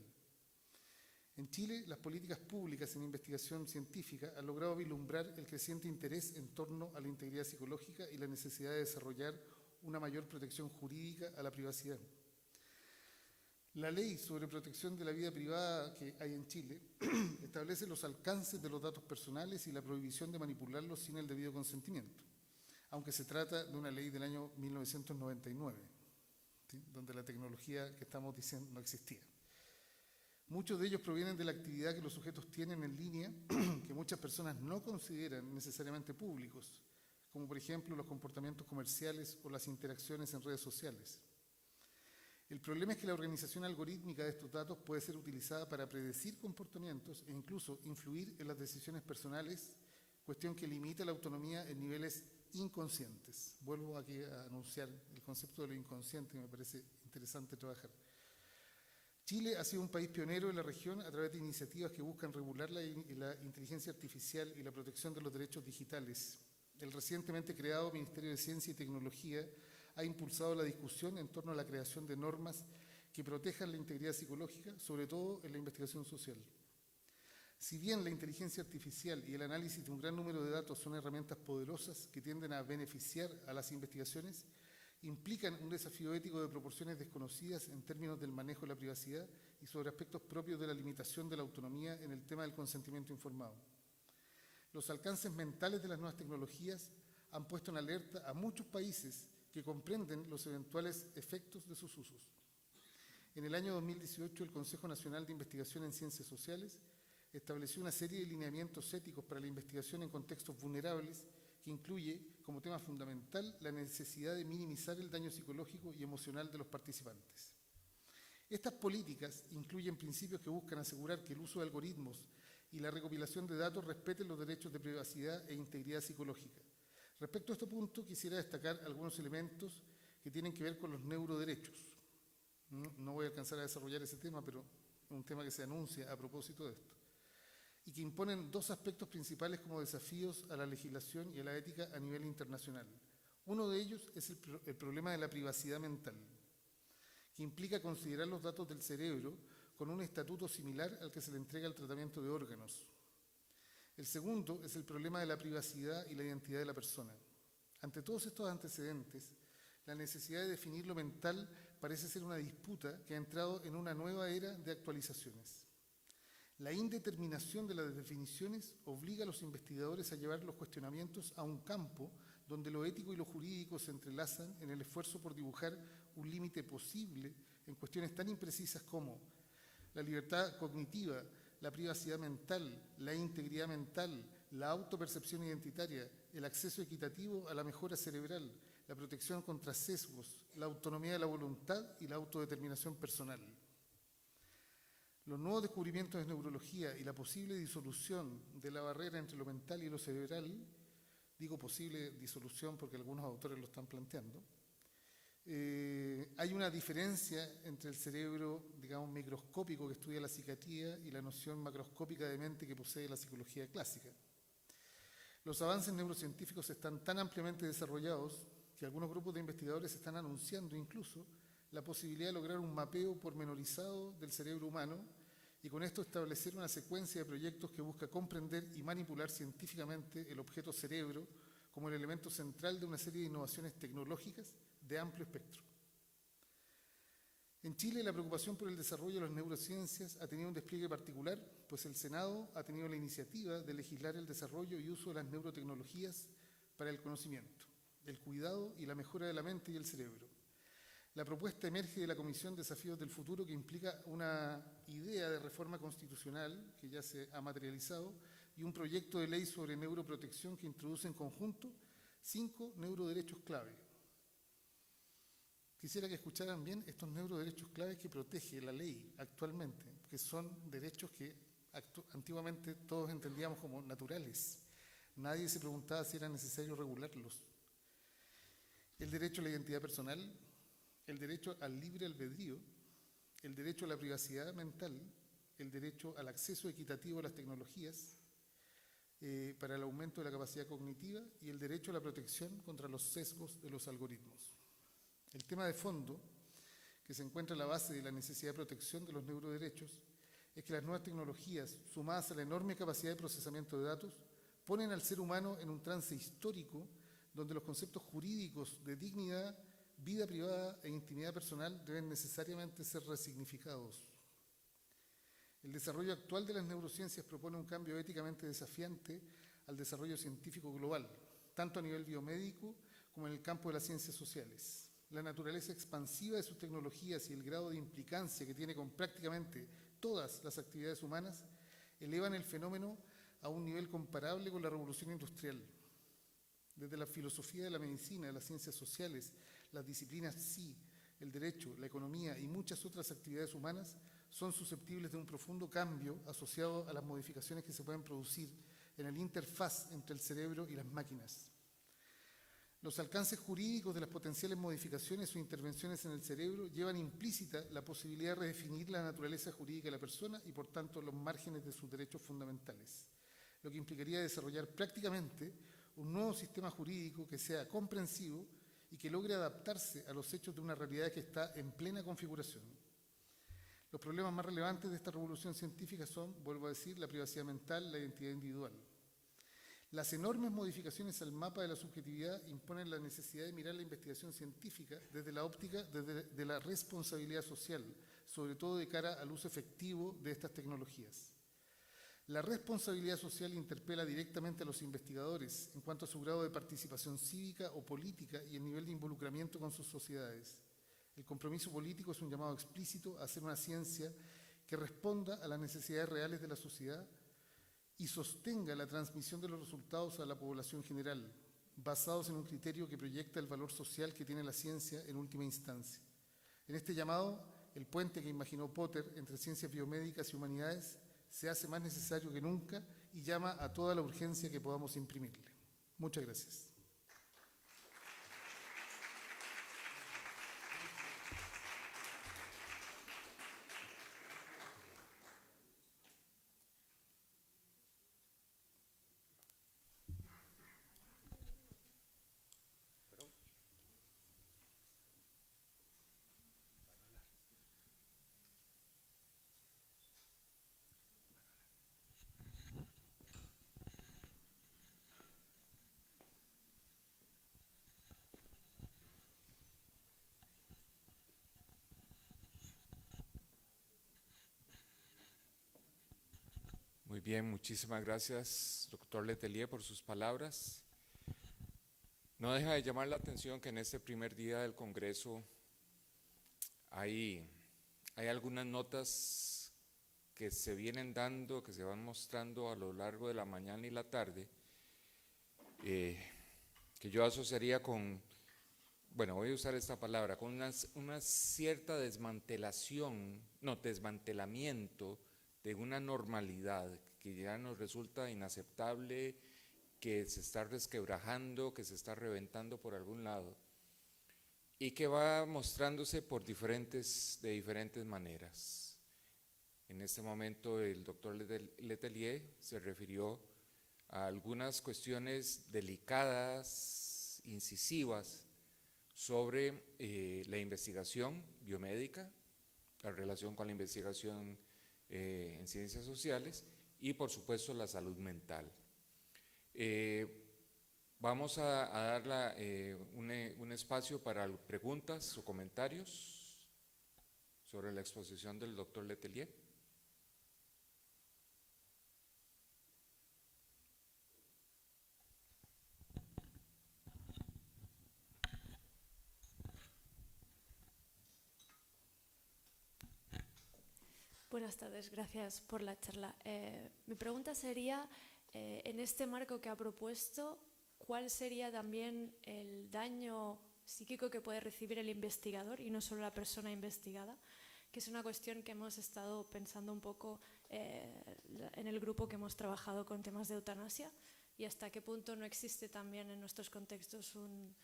En Chile, las políticas públicas en investigación científica han logrado vislumbrar el creciente interés en torno a la integridad psicológica y la necesidad de desarrollar una mayor protección jurídica a la privacidad. La ley sobre protección de la vida privada que hay en Chile establece los alcances de los datos personales y la prohibición de manipularlos sin el debido consentimiento, aunque se trata de una ley del año 1999. ¿sí? Donde la tecnología que estamos diciendo no existía. Muchos de ellos provienen de la actividad que los sujetos tienen en línea, que muchas personas no consideran necesariamente públicos, como por ejemplo los comportamientos comerciales o las interacciones en redes sociales. El problema es que la organización algorítmica de estos datos puede ser utilizada para predecir comportamientos e incluso influir en las decisiones personales, cuestión que limita la autonomía en niveles inconscientes. Vuelvo aquí a anunciar el concepto de lo inconsciente, que me parece interesante trabajar. Chile ha sido un país pionero en la región a través de iniciativas que buscan regular la inteligencia artificial y la protección de los derechos digitales. El recientemente creado Ministerio de Ciencia y Tecnología ha impulsado la discusión en torno a la creación de normas que protejan la integridad psicológica, sobre todo en la investigación social. Si bien la inteligencia artificial y el análisis de un gran número de datos son herramientas poderosas que tienden a beneficiar a las investigaciones, implican un desafío ético de proporciones desconocidas en términos del manejo de la privacidad y sobre aspectos propios de la limitación de la autonomía en el tema del consentimiento informado. Los alcances mentales de las nuevas tecnologías han puesto en alerta a muchos países que comprenden los eventuales efectos de sus usos. En el año 2018, el Consejo Nacional de Investigación en Ciencias Sociales estableció una serie de lineamientos éticos para la investigación en contextos vulnerables que incluye como tema fundamental la necesidad de minimizar el daño psicológico y emocional de los participantes. Estas políticas incluyen principios que buscan asegurar que el uso de algoritmos y la recopilación de datos respeten los derechos de privacidad e integridad psicológica. Respecto a este punto, quisiera destacar algunos elementos que tienen que ver con los neuroderechos. No voy a alcanzar a desarrollar ese tema, pero es un tema que se anuncia a propósito de esto, y que imponen dos aspectos principales como desafíos a la legislación y a la ética a nivel internacional. Uno de ellos es el problema de la privacidad mental, que implica considerar los datos del cerebro con un estatuto similar al que se le entrega al tratamiento de órganos. El segundo es el problema de la privacidad y la identidad de la persona. Ante todos estos antecedentes, la necesidad de definir lo mental parece ser una disputa que ha entrado en una nueva era de actualizaciones. La indeterminación de las definiciones obliga a los investigadores a llevar los cuestionamientos a un campo donde lo ético y lo jurídico se entrelazan en el esfuerzo por dibujar un límite posible en cuestiones tan imprecisas como la libertad cognitiva, la privacidad mental, la integridad mental, la autopercepción identitaria, el acceso equitativo a la mejora cerebral, la protección contra sesgos, la autonomía de la voluntad y la autodeterminación personal. Los nuevos descubrimientos de neurología y la posible disolución de la barrera entre lo mental y lo cerebral, digo posible disolución porque algunos autores lo están planteando, hay una diferencia entre el cerebro, digamos, microscópico que estudia la psiquiatría y la noción macroscópica de mente que posee la psicología clásica. Los avances neurocientíficos están tan ampliamente desarrollados que algunos grupos de investigadores están anunciando incluso la posibilidad de lograr un mapeo pormenorizado del cerebro humano y con esto establecer una secuencia de proyectos que busca comprender y manipular científicamente el objeto cerebro como el elemento central de una serie de innovaciones tecnológicas de amplio espectro. En Chile, la preocupación por el desarrollo de las neurociencias ha tenido un despliegue particular, pues el Senado ha tenido la iniciativa de legislar el desarrollo y uso de las neurotecnologías para el conocimiento, el cuidado y la mejora de la mente y el cerebro. La propuesta emerge de la Comisión Desafíos del Futuro, que implica una idea de reforma constitucional que ya se ha materializado y un proyecto de ley sobre neuroprotección que introduce en conjunto 5 neuroderechos clave. Quisiera que escucharan bien estos neuroderechos clave que protege la ley actualmente, que son derechos que antiguamente todos entendíamos como naturales. Nadie se preguntaba si era necesario regularlos. El derecho a la identidad personal, el derecho al libre albedrío, el derecho a la privacidad mental, el derecho al acceso equitativo a las tecnologías para el aumento de la capacidad cognitiva y el derecho a la protección contra los sesgos de los algoritmos. El tema de fondo, que se encuentra a la base de la necesidad de protección de los neuroderechos, es que las nuevas tecnologías, sumadas a la enorme capacidad de procesamiento de datos, ponen al ser humano en un trance histórico donde los conceptos jurídicos de dignidad, vida privada e intimidad personal deben necesariamente ser resignificados. El desarrollo actual de las neurociencias propone un cambio éticamente desafiante al desarrollo científico global, tanto a nivel biomédico como en el campo de las ciencias sociales. la naturaleza expansiva de sus tecnologías y el grado de implicancia que tiene con prácticamente todas las actividades humanas elevan el fenómeno a un nivel comparable con la revolución industrial. Desde la filosofía de la medicina, las ciencias sociales, las disciplinas psi, el derecho, la economía y muchas otras actividades humanas son susceptibles de un profundo cambio asociado a las modificaciones que se pueden producir en el interfaz entre el cerebro y las máquinas. Los alcances jurídicos de las potenciales modificaciones o intervenciones en el cerebro llevan implícita la posibilidad de redefinir la naturaleza jurídica de la persona y, por tanto, los márgenes de sus derechos fundamentales, lo que implicaría desarrollar prácticamente un nuevo sistema jurídico que sea comprensivo y que logre adaptarse a los hechos de una realidad que está en plena configuración. Los problemas más relevantes de esta revolución científica son, vuelvo a decir, la privacidad mental, la identidad individual. Las enormes modificaciones al mapa de la subjetividad imponen la necesidad de mirar la investigación científica desde la óptica de la responsabilidad social, sobre todo de cara al uso efectivo de estas tecnologías. La responsabilidad social interpela directamente a los investigadores en cuanto a su grado de participación cívica o política y el nivel de involucramiento con sus sociedades. El compromiso político es un llamado explícito a hacer una ciencia que responda a las necesidades reales de la sociedad y sostenga la transmisión de los resultados a la población general, basados en un criterio que proyecta el valor social que tiene la ciencia en última instancia. En este llamado, el puente que imaginó Potter entre ciencias biomédicas y humanidades se hace más necesario que nunca y llama a toda la urgencia que podamos imprimirle. Muchas gracias. Muy bien, muchísimas gracias, doctor Letelier, por sus palabras. No deja de llamar la atención que en este primer día del Congreso hay algunas notas que se vienen dando, que se van mostrando a lo largo de la mañana y la tarde, que yo asociaría con, bueno, voy a usar esta palabra, con una cierta desmantelamiento de una normalidad que ya nos resulta inaceptable, que se está resquebrajando, que se está reventando por algún lado y que va mostrándose de diferentes maneras. En este momento el doctor Letelier se refirió a algunas cuestiones delicadas, incisivas, sobre la investigación biomédica, la relación con la investigación en ciencias sociales y por supuesto la salud mental. Vamos a dar un espacio para preguntas o comentarios sobre la exposición del doctor Letelier. Buenas tardes, gracias por la charla. Mi pregunta sería, en este marco que ha propuesto, ¿cuál sería también el daño psíquico que puede recibir el investigador y no solo la persona investigada? Que es una cuestión que hemos estado pensando un poco en el grupo que hemos trabajado con temas de eutanasia y hasta qué punto no existe también en nuestros contextos un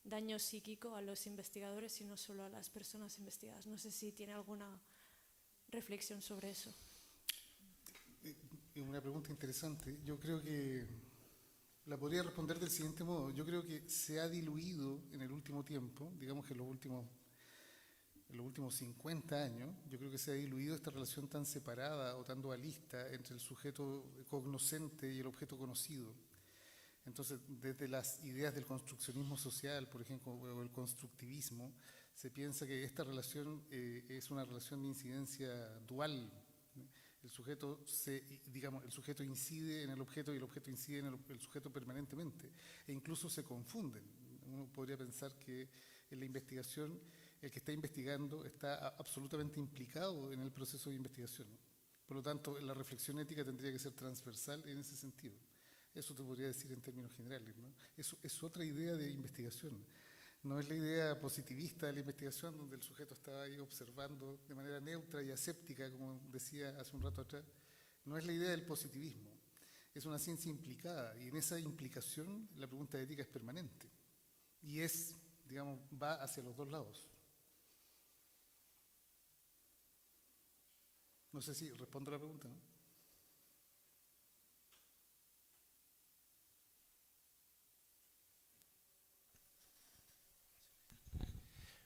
daño psíquico a los investigadores y no solo a las personas investigadas. No sé si tiene alguna reflexión sobre eso. Es una pregunta interesante. Yo creo que la podría responder del siguiente modo. Yo creo que se ha diluido en el último tiempo, digamos que en los últimos 50 años, yo creo que se ha diluido esta relación tan separada o tan dualista entre el sujeto cognoscente y el objeto conocido. Entonces, desde las ideas del construccionismo social, por ejemplo, o el constructivismo, se piensa que esta relación es una relación de incidencia dual. El sujeto incide en el objeto y el objeto incide en el sujeto permanentemente, e incluso se confunden. Uno podría pensar que en la investigación, el que está investigando está absolutamente implicado en el proceso de investigación. Por lo tanto, la reflexión ética tendría que ser transversal en ese sentido. Eso te podría decir en términos generales, ¿no? Eso es otra idea de investigación. No es la idea positivista de la investigación, donde el sujeto está ahí observando de manera neutra y aséptica, como decía hace un rato atrás. No es la idea del positivismo. Es una ciencia implicada, y en esa implicación la pregunta ética es permanente. Y es, digamos, va hacia los dos lados. No sé si respondo a la pregunta, ¿no?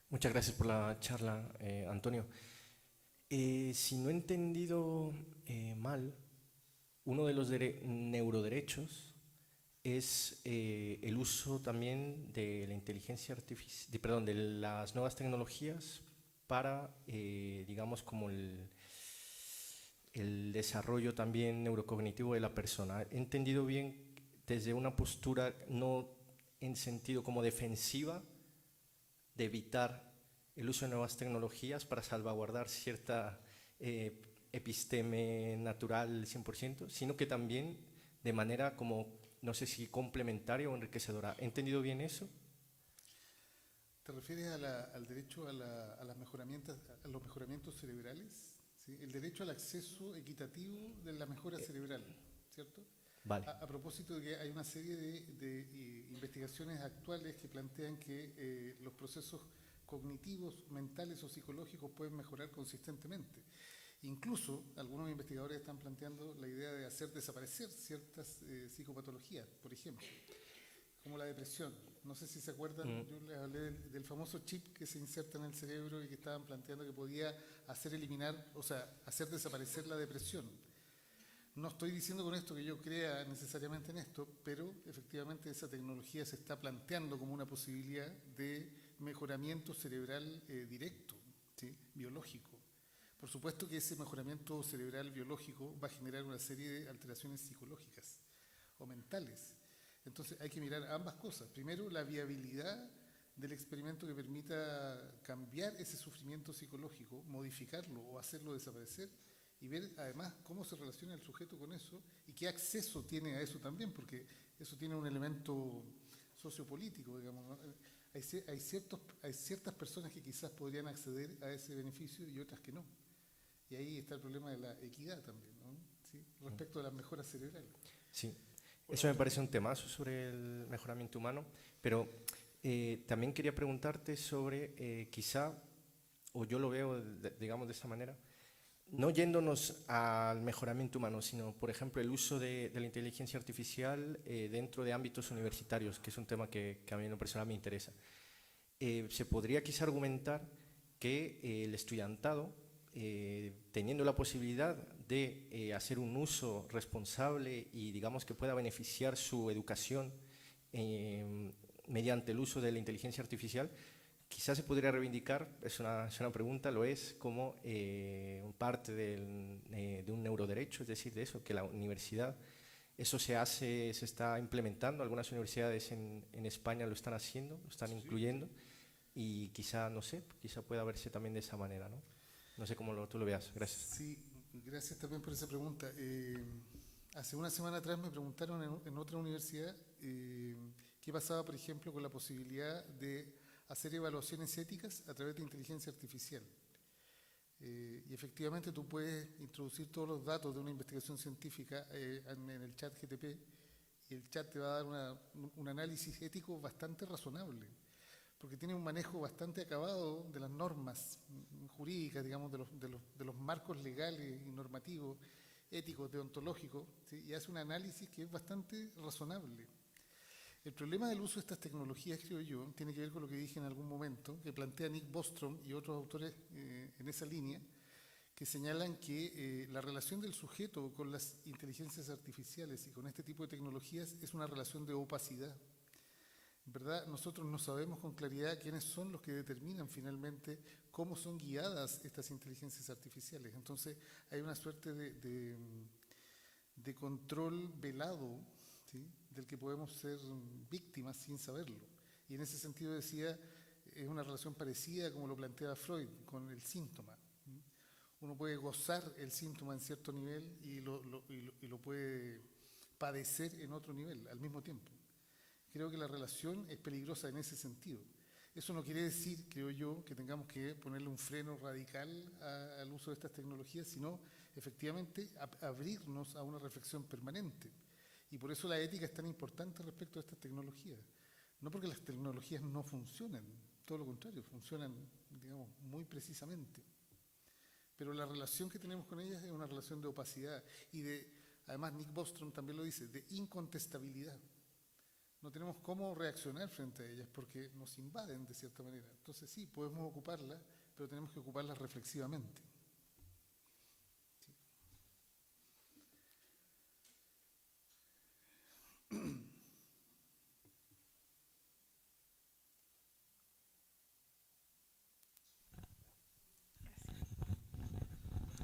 Muchas gracias por la charla, Antonio. Si no he entendido mal, uno de los neuroderechos es el uso también de la inteligencia artificial, perdón, de las nuevas tecnologías para, digamos, como el desarrollo también neurocognitivo de la persona. He entendido bien desde una postura no en sentido como defensiva, de evitar el uso de nuevas tecnologías para salvaguardar cierta episteme natural 100%, sino que también de manera como, no sé si complementaria o enriquecedora. ¿He entendido bien eso? ¿Te refieres al derecho a los mejoramientos cerebrales? ¿Sí? El derecho al acceso equitativo de la mejora cerebral, ¿cierto? Vale. A propósito de que hay una serie de investigaciones actuales que plantean que los procesos cognitivos, mentales o psicológicos pueden mejorar consistentemente. Incluso algunos investigadores están planteando la idea de hacer desaparecer ciertas psicopatologías, por ejemplo, como la depresión. No sé si se acuerdan, yo les hablé del famoso chip que se inserta en el cerebro y que estaban planteando que podía hacer desaparecer la depresión. No estoy diciendo con esto que yo crea necesariamente en esto, pero efectivamente esa tecnología se está planteando como una posibilidad de mejoramiento cerebral directo, ¿sí? Biológico. Por supuesto que ese mejoramiento cerebral biológico va a generar una serie de alteraciones psicológicas o mentales. Entonces hay que mirar ambas cosas. Primero, la viabilidad del experimento que permita cambiar ese sufrimiento psicológico, modificarlo o hacerlo desaparecer, y ver además cómo se relaciona el sujeto con eso y qué acceso tiene a eso también, porque eso tiene un elemento sociopolítico, digamos, ¿no? Hay ciertas personas que quizás podrían acceder a ese beneficio y otras que no. Y ahí está el problema de la equidad también, ¿no? ¿Sí? Respecto a las mejoras cerebrales. Sí, eso me parece un temazo sobre el mejoramiento humano, pero también quería preguntarte sobre quizá, o yo lo veo, digamos, de esta manera, no yéndonos al mejoramiento humano, sino, por ejemplo, el uso de la inteligencia artificial dentro de ámbitos universitarios, que es un tema que a mí en lo personal me interesa. Se podría quizá argumentar que el estudiantado, teniendo la posibilidad de hacer un uso responsable y digamos que pueda beneficiar su educación mediante el uso de la inteligencia artificial, quizás se podría reivindicar, es una pregunta, lo es, como parte de un neuroderecho, es decir, de eso, que la universidad, eso se está implementando, algunas universidades en España lo están haciendo, lo están incluyendo, y quizá, no sé, quizá pueda verse también de esa manera, ¿no? No sé cómo tú lo veas. Gracias. Sí, gracias también por esa pregunta. Hace una semana atrás me preguntaron en otra universidad qué pasaba, por ejemplo, con la posibilidad de hacer evaluaciones éticas a través de inteligencia artificial. Y efectivamente tú puedes introducir todos los datos de una investigación científica en el chat GTP y el chat te va a dar un análisis ético bastante razonable, porque tiene un manejo bastante acabado de las normas jurídicas, digamos, de los marcos legales y normativos, éticos, deontológicos, ¿sí? Y hace un análisis que es bastante razonable. El problema del uso de estas tecnologías, creo yo, tiene que ver con lo que dije en algún momento, que plantea Nick Bostrom y otros autores en esa línea, que señalan que la relación del sujeto con las inteligencias artificiales y con este tipo de tecnologías es una relación de opacidad. En verdad, nosotros no sabemos con claridad quiénes son los que determinan finalmente cómo son guiadas estas inteligencias artificiales. Entonces, hay una suerte de control velado, ¿sí? Del que podemos ser víctimas sin saberlo. Y en ese sentido decía, es una relación parecida como lo planteaba Freud con el síntoma. Uno puede gozar el síntoma en cierto nivel y lo puede padecer en otro nivel al mismo tiempo. Creo que la relación es peligrosa en ese sentido. Eso no quiere decir, creo yo, que tengamos que ponerle un freno radical al uso de estas tecnologías, sino efectivamente abrirnos a una reflexión permanente. Y por eso la ética es tan importante respecto a estas tecnologías. No porque las tecnologías no funcionen, todo lo contrario, funcionan, digamos, muy precisamente. Pero la relación que tenemos con ellas es una relación de opacidad y además Nick Bostrom también lo dice, de incontestabilidad. No tenemos cómo reaccionar frente a ellas porque nos invaden de cierta manera. Entonces sí, podemos ocuparlas, pero tenemos que ocuparlas reflexivamente.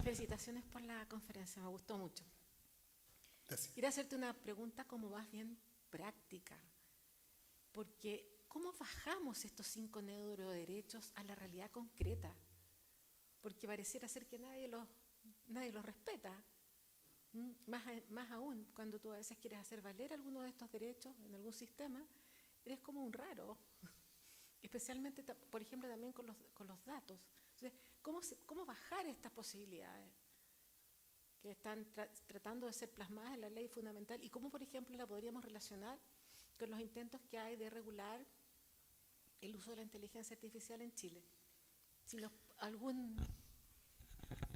Felicitaciones por la conferencia, me gustó mucho. Gracias. Quería hacerte una pregunta como más bien práctica, porque ¿cómo bajamos estos 5 neuroderechos a la realidad concreta? Porque pareciera ser que nadie los respeta. Más aún, cuando tú a veces quieres hacer valer alguno de estos derechos en algún sistema, eres como un raro, especialmente, por ejemplo, también con los datos. Entonces, ¿cómo bajar estas posibilidades que están tratando de ser plasmadas en la ley fundamental? Y cómo, por ejemplo, la podríamos relacionar con los intentos que hay de regular el uso de la inteligencia artificial en Chile. Si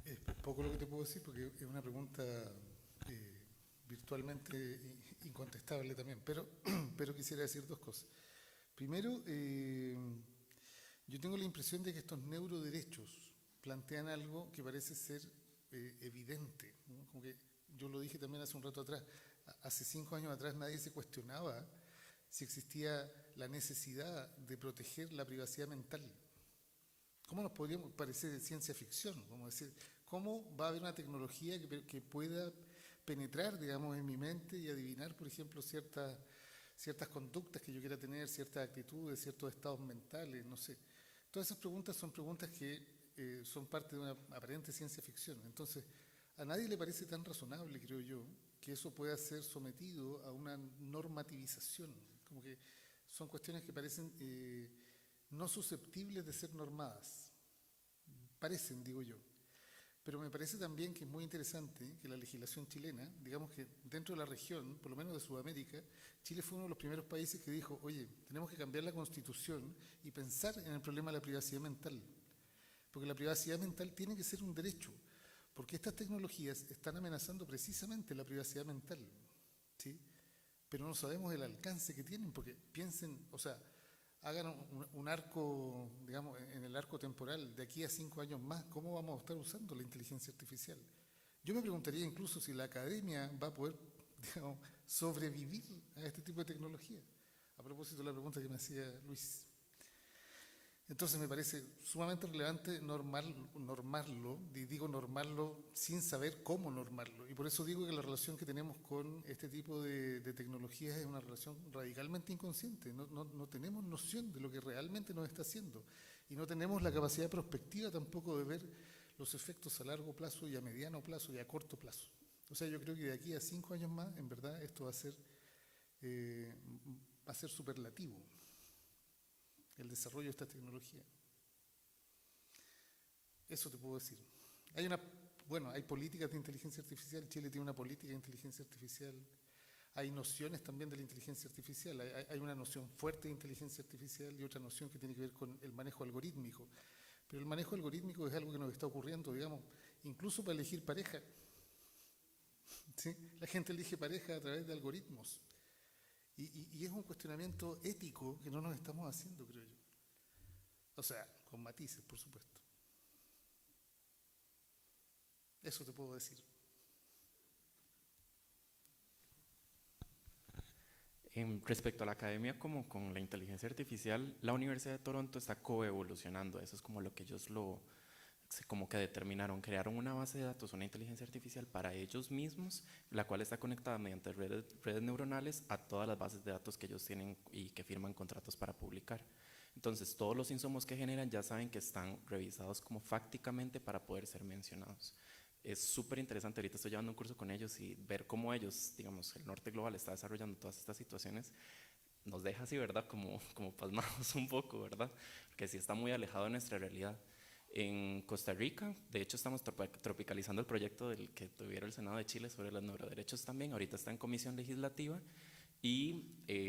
Es poco lo que te puedo decir porque es una pregunta virtualmente incontestable también, pero quisiera decir dos cosas. Primero, yo tengo la impresión de que estos neuroderechos plantean algo que parece ser evidente, ¿no? Como que yo lo dije también hace un rato atrás, hace 5 años atrás nadie se cuestionaba si existía la necesidad de proteger la privacidad mental. ¿Cómo nos podríamos parecer de ciencia ficción? Como decir, ¿cómo va a haber una tecnología que pueda penetrar, digamos, en mi mente y adivinar, por ejemplo, ciertas conductas que yo quiera tener, ciertas actitudes, ciertos estados mentales, no sé? Todas esas preguntas son preguntas que son parte de una aparente ciencia ficción. Entonces, a nadie le parece tan razonable, creo yo, que eso pueda ser sometido a una normativización. Como que son cuestiones que parecen no susceptibles de ser normadas. Parecen, digo yo. Pero me parece también que es muy interesante que la legislación chilena, digamos que dentro de la región, por lo menos de Sudamérica, Chile fue uno de los primeros países que dijo, oye, tenemos que cambiar la Constitución y pensar en el problema de la privacidad mental. Porque la privacidad mental tiene que ser un derecho, porque estas tecnologías están amenazando precisamente la privacidad mental, ¿sí? Pero no sabemos el alcance que tienen, porque piensen, o sea, hagan un arco, digamos, en el arco temporal, de aquí a 5 años más, ¿cómo vamos a estar usando la inteligencia artificial? Yo me preguntaría incluso si la academia va a poder, digamos, sobrevivir a este tipo de tecnología. A propósito de la pregunta que me hacía Luis. Entonces me parece sumamente relevante normarlo, y digo normarlo sin saber cómo normarlo. Y por eso digo que la relación que tenemos con este tipo de tecnologías es una relación radicalmente inconsciente. No tenemos noción de lo que realmente nos está haciendo. Y no tenemos la capacidad prospectiva tampoco de ver los efectos a largo plazo y a mediano plazo y a corto plazo. O sea, yo creo que de aquí a 5 años más, en verdad, esto va a ser superlativo. El desarrollo de esta tecnología. Eso te puedo decir. Hay políticas de inteligencia artificial. Chile tiene una política de inteligencia artificial. Hay nociones también de la inteligencia artificial. Hay una noción fuerte de inteligencia artificial y otra noción que tiene que ver con el manejo algorítmico. Pero el manejo algorítmico es algo que nos está ocurriendo, digamos, incluso para elegir pareja. ¿Sí? La gente elige pareja a través de algoritmos. Y es un cuestionamiento ético que no nos estamos haciendo, creo yo. O sea, con matices, por supuesto. Eso te puedo decir. Respecto a la academia, como con la inteligencia artificial, la Universidad de Toronto está coevolucionando. Eso es como lo que ellos como que determinaron, crearon una base de datos, una inteligencia artificial para ellos mismos, la cual está conectada mediante redes neuronales a todas las bases de datos que ellos tienen y que firman contratos para publicar. Entonces, todos los insumos que generan ya saben que están revisados como fácticamente para poder ser mencionados. Es súper interesante, ahorita estoy llevando un curso con ellos y ver cómo ellos, digamos, el Norte Global está desarrollando todas estas situaciones, nos deja así, ¿verdad? Como pasmados un poco, ¿verdad? Porque sí está muy alejado de nuestra realidad. En Costa Rica, de hecho, estamos tropicalizando el proyecto del que tuviera el Senado de Chile sobre los neuroderechos también. Ahorita está en comisión legislativa y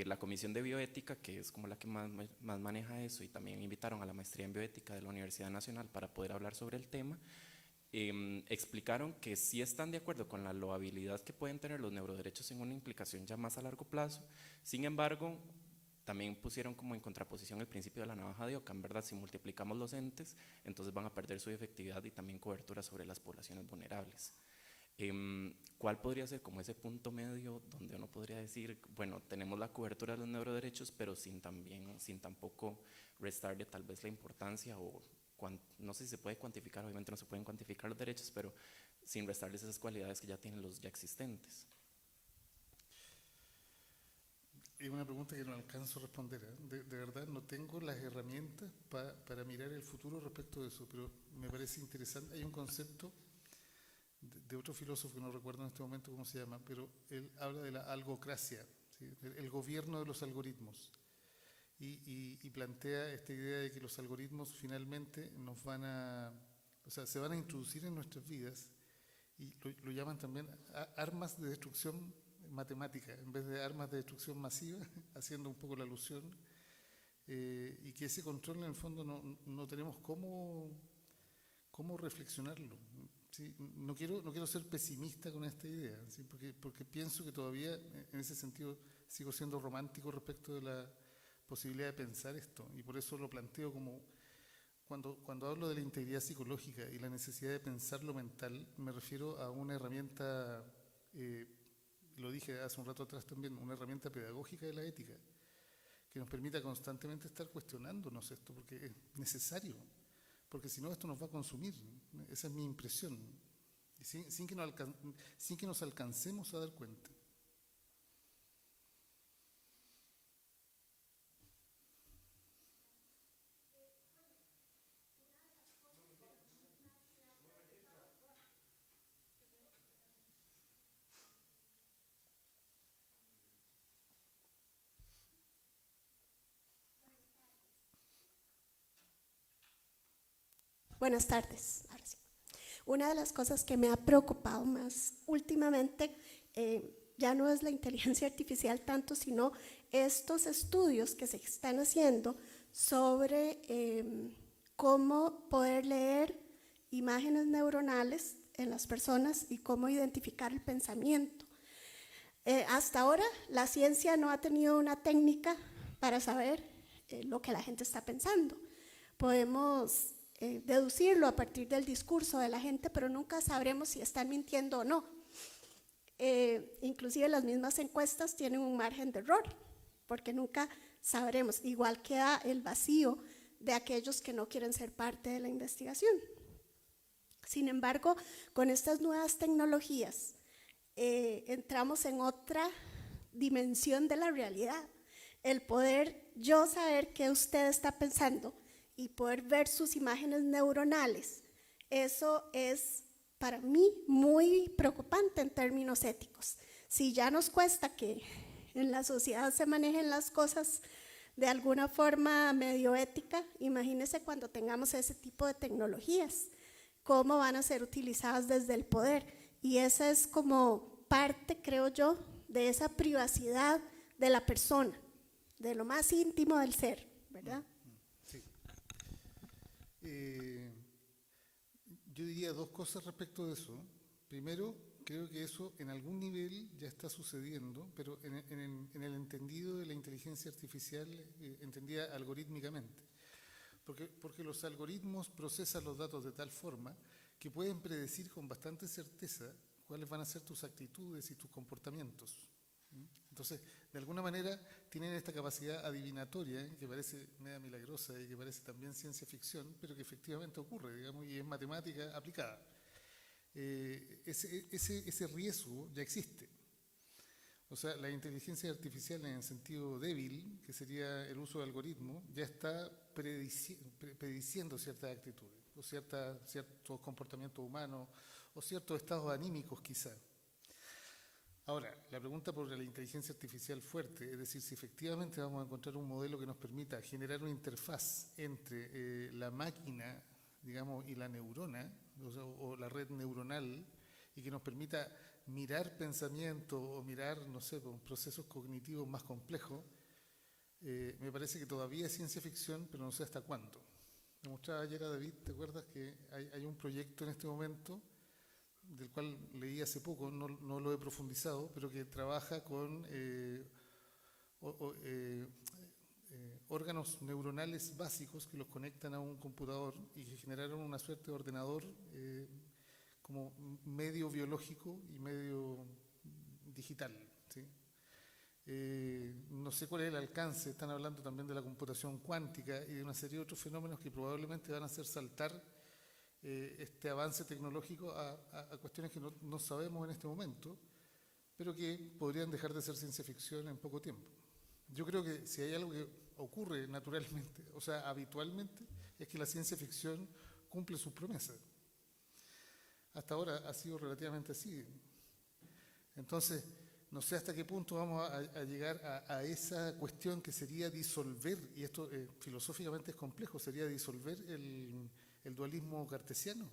la comisión de bioética, que es como la que más maneja eso, y también invitaron a la maestría en bioética de la Universidad Nacional para poder hablar sobre el tema. Explicaron que sí están de acuerdo con la loabilidad que pueden tener los neuroderechos en una implicación ya más a largo plazo. Sin embargo, también pusieron como en contraposición el principio de la navaja de Ockham, ¿verdad? Si multiplicamos los entes, entonces van a perder su efectividad y también cobertura sobre las poblaciones vulnerables. ¿Cuál podría ser como ese punto medio donde uno podría decir, bueno, tenemos la cobertura de los neuroderechos, pero sin tampoco restarle tal vez la importancia o no sé si se puede cuantificar, obviamente no se pueden cuantificar los derechos, pero sin restarles esas cualidades que ya tienen los ya existentes? Es una pregunta que no alcanzo a responder, ¿eh? De verdad no tengo las herramientas para mirar el futuro respecto de eso, pero me parece interesante. Hay un concepto de otro filósofo que no recuerdo en este momento cómo se llama, pero él habla de la algocracia, ¿sí? El gobierno de los algoritmos. Y plantea esta idea de que los algoritmos finalmente se van a introducir en nuestras vidas, y lo llaman también armas de destrucción matemática, en vez de armas de destrucción masiva, haciendo un poco la alusión, y que ese control en el fondo no tenemos cómo reflexionarlo, ¿sí? No quiero ser pesimista con esta idea, ¿sí? porque pienso que todavía en ese sentido sigo siendo romántico respecto de la posibilidad de pensar esto, y por eso lo planteo como, cuando hablo de la integridad psicológica y la necesidad de pensar lo mental, me refiero a una herramienta, lo dije hace un rato atrás también, una herramienta pedagógica de la ética, que nos permita constantemente estar cuestionándonos esto, porque es necesario, porque si no esto nos va a consumir, esa es mi impresión, y sin que nos alcancemos a dar cuenta. Buenas tardes. Ahora sí. Una de las cosas que me ha preocupado más últimamente ya no es la inteligencia artificial tanto, sino estos estudios que se están haciendo sobre cómo poder leer imágenes neuronales en las personas y cómo identificar el pensamiento. Hasta ahora la ciencia no ha tenido una técnica para saber lo que la gente está pensando. Podemos deducirlo a partir del discurso de la gente, pero nunca sabremos si están mintiendo o no. Inclusive las mismas encuestas tienen un margen de error, porque nunca sabremos. Igual queda el vacío de aquellos que no quieren ser parte de la investigación. Sin embargo, con estas nuevas tecnologías entramos en otra dimensión de la realidad. El poder yo saber qué usted está pensando y poder ver sus imágenes neuronales, eso es para mí muy preocupante en términos éticos. Si ya nos cuesta que en la sociedad se manejen las cosas de alguna forma medio ética, imagínese cuando tengamos ese tipo de tecnologías, cómo van a ser utilizadas desde el poder. Y esa es como parte, creo yo, de esa privacidad de la persona, de lo más íntimo del ser, ¿verdad? Yo diría dos cosas respecto de eso. Primero, creo que eso en algún nivel ya está sucediendo, pero en el entendido de la inteligencia artificial entendida algorítmicamente. Porque los algoritmos procesan los datos de tal forma que pueden predecir con bastante certeza cuáles van a ser tus actitudes y tus comportamientos. Entonces, de alguna manera, tienen esta capacidad adivinatoria, que parece media milagrosa y que parece también ciencia ficción, pero que efectivamente ocurre, digamos, y es matemática aplicada. Ese riesgo ya existe. O sea, la inteligencia artificial en el sentido débil, que sería el uso de algoritmos, ya está prediciendo ciertas actitudes, o ciertos comportamientos humanos, o ciertos estados anímicos quizá. Ahora, la pregunta por la inteligencia artificial fuerte, es decir, si efectivamente vamos a encontrar un modelo que nos permita generar una interfaz entre la máquina, digamos, y la neurona, o la red neuronal, y que nos permita mirar pensamiento o mirar, no sé, procesos cognitivos más complejos, me parece que todavía es ciencia ficción, pero no sé hasta cuándo. Me mostraba ayer a David, ¿te acuerdas que hay un proyecto en este momento, del cual leí hace poco, no lo he profundizado, pero que trabaja con órganos neuronales básicos que los conectan a un computador y que generaron una suerte de ordenador como medio biológico y medio digital, ¿sí? No sé cuál es el alcance, están hablando también de la computación cuántica y de una serie de otros fenómenos que probablemente van a hacer saltar este avance tecnológico a cuestiones que no sabemos en este momento, pero que podrían dejar de ser ciencia ficción en poco tiempo. Yo creo que si hay algo que ocurre naturalmente, o sea, habitualmente, es que la ciencia ficción cumple sus promesas. Hasta ahora ha sido relativamente así. Entonces, no sé hasta qué punto vamos a llegar a esa cuestión que sería disolver, y esto filosóficamente es complejo, sería disolver el dualismo cartesiano.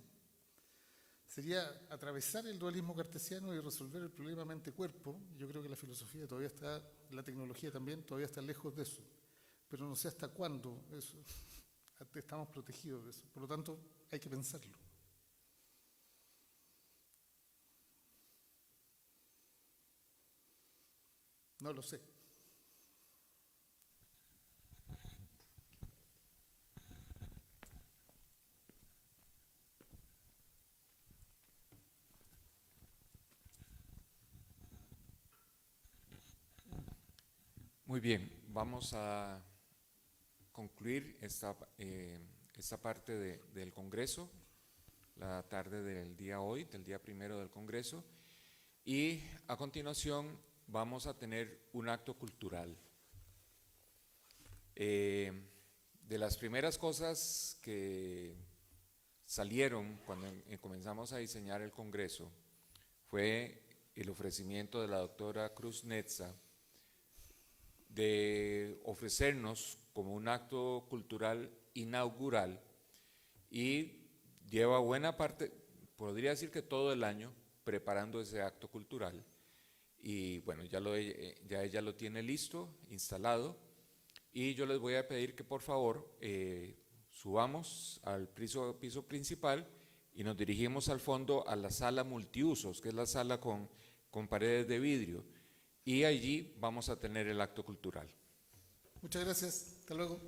Sería atravesar el dualismo cartesiano y resolver el problema mente-cuerpo. Yo creo que la filosofía todavía está, la tecnología también, todavía está lejos de eso. Pero no sé hasta cuándo eso, estamos protegidos de eso. Por lo tanto, hay que pensarlo. No lo sé. Muy bien, vamos a concluir esta parte del Congreso, la tarde del día hoy, del día primero del Congreso, y a continuación vamos a tener un acto cultural. De las primeras cosas que salieron cuando comenzamos a diseñar el Congreso fue el ofrecimiento de la doctora Cruz Netza de ofrecernos como un acto cultural inaugural, y lleva buena parte, podría decir que todo el año, preparando ese acto cultural. Y bueno, ya ella lo tiene listo, instalado, y yo les voy a pedir que por favor subamos al piso principal y nos dirigimos al fondo a la sala multiusos, que es la sala con paredes de vidrio, y allí vamos a tener el acto cultural. Muchas gracias. Hasta luego.